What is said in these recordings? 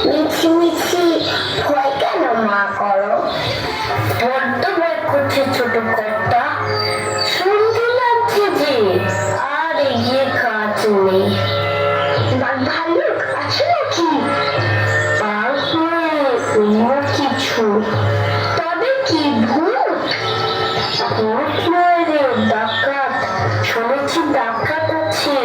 মিছি মিছি ভয় কেন মা করো? বড্ড ভয় করছে ছোট কর্তা, শুনতে লাগছে যে আর এগিয়ে কাজ নেই। বাঘ ভাল্লুক আছে নাকি? বাঘ নয়, অন্য কিছু। তবে কি ভূত? ভূত নয় রে, ডাকাত। শুনেছি ডাকাত আছে।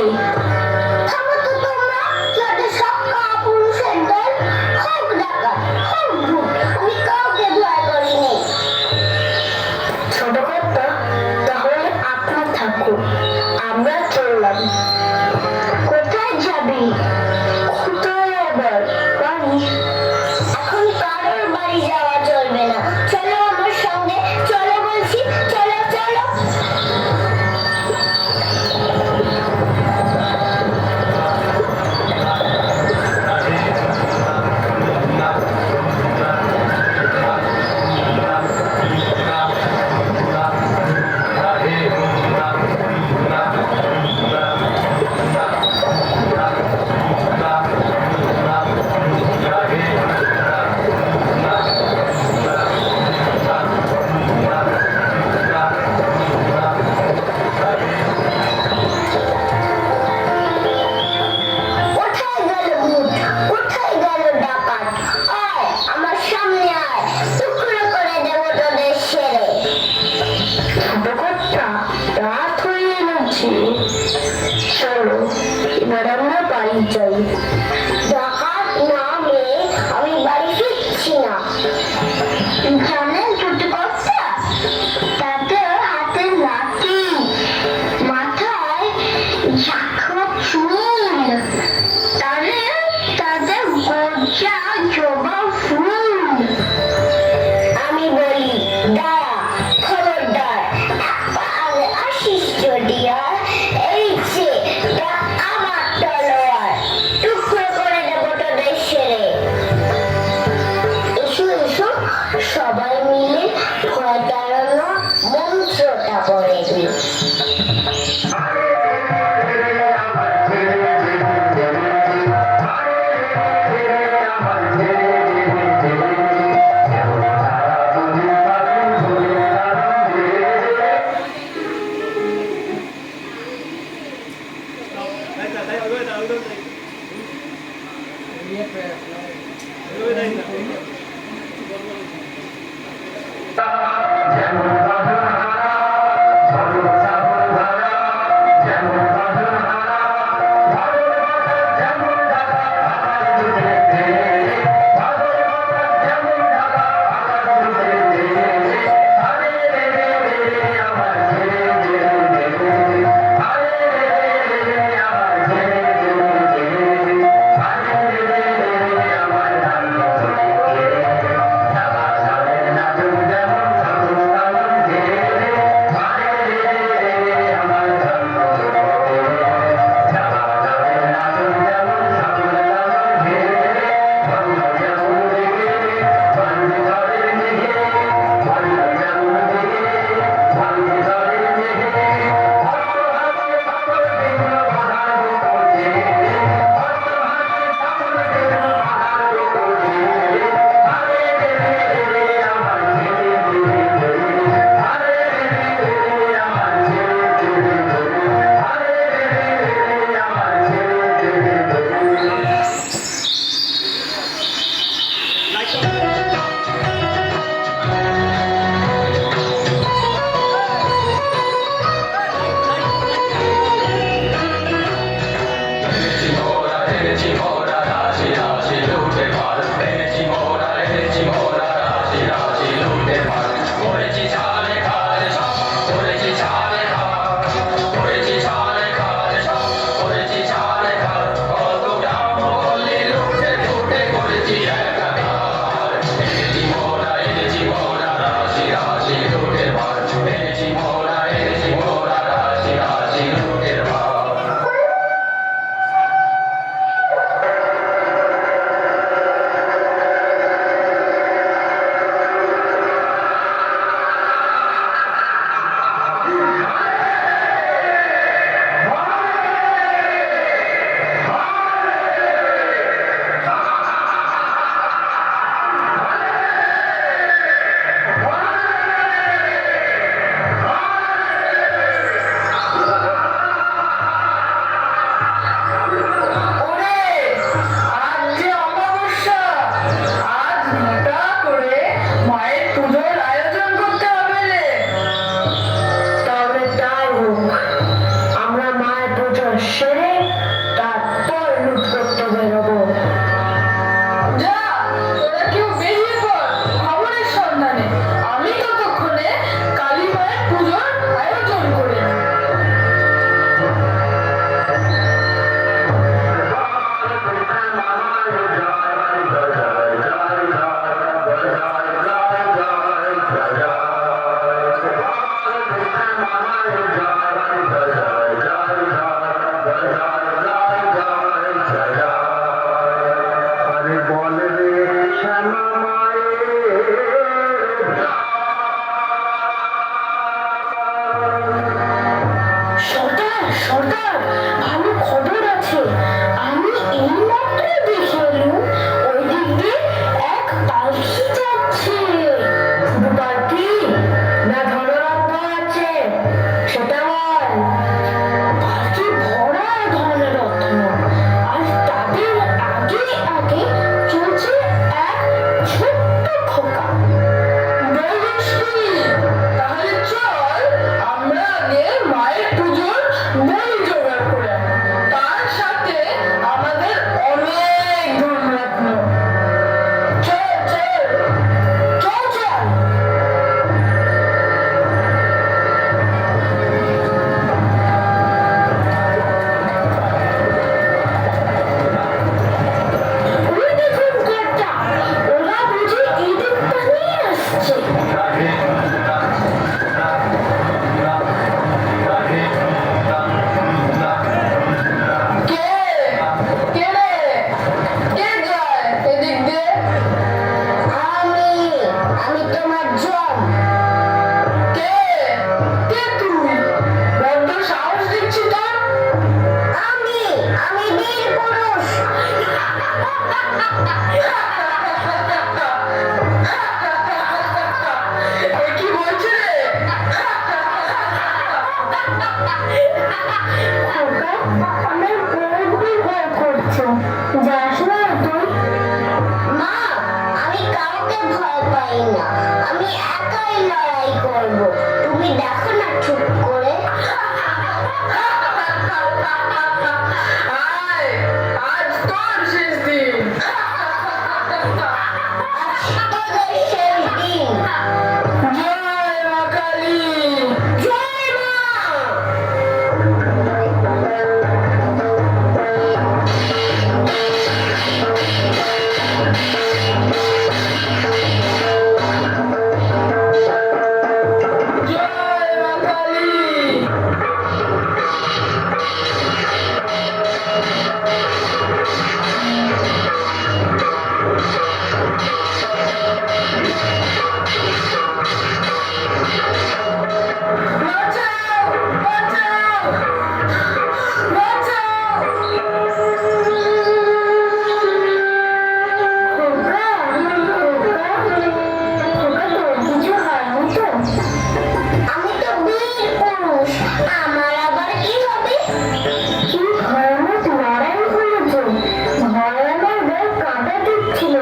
ছোট কর্তা, তাহলে আপনি থাকুন, আমরা চললাম। কোথায় যাবি? কোথায় আবার? বাড়ি? এখন কারোর বাড়ি যাওয়া চলবে না। চলো আমার সঙ্গে, চলো বলছি, চলো চলো। চলো এবার আমরা বাড়ি যাই। ডাকাত নামে আমি বাড়ি ফিরছি না। জানেন ছোট কর্তা, তাদের হাতে লাঠি, মাথায় ঝাঁকড়া চুল, তাদের গজা জবা ফুল। আমি বলি দাঁড়া, খবরদার আগে আসিস যদি আর এই যে আমার তলোয়ার, টুকরো করে দেবো তোদের ছেড়ে। এসো এসো, সবাই মিলে ভয় তাড়ানোর মন্ত্রটা পড়ে দিই।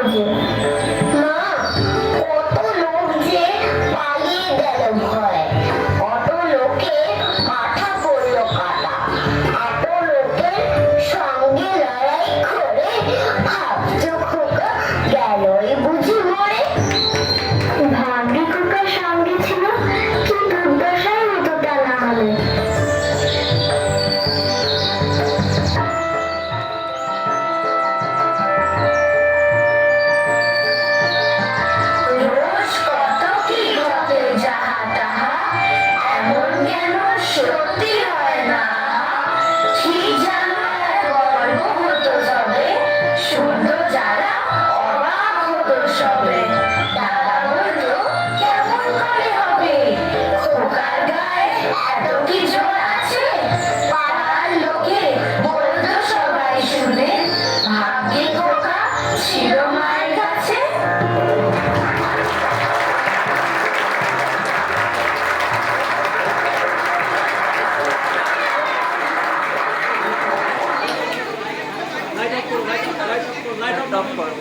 খোঁজে। মা, কত লোক যে পালিয়ে গেল ভয়, কত লোকে মাথা পড়লো কাটা, এত লোকের সঙ্গে লড়াই করে ভাবছো খোকা গেলই বুঝি মরে। ভাগ্যে খোকার সঙ্গে ছিল, কি দুর্দশাই হতো তা না হলে। রোজ কত কি ঘটে যাহা তাহা, এমন কেন সত্যি হয় না। ঠিক যেন এক গর্ব হতো তবে, শুনতো যারা অবাক হতো সবে। দাদা বলতো কেমন করে হবে, খোকার গায়ে এত কি জোর আছে। পাড়ার লোকে বলতো সবাই শুনে, ভাগ্যে খোকা ছিল মায়ের কাছে। লাইট অফ করো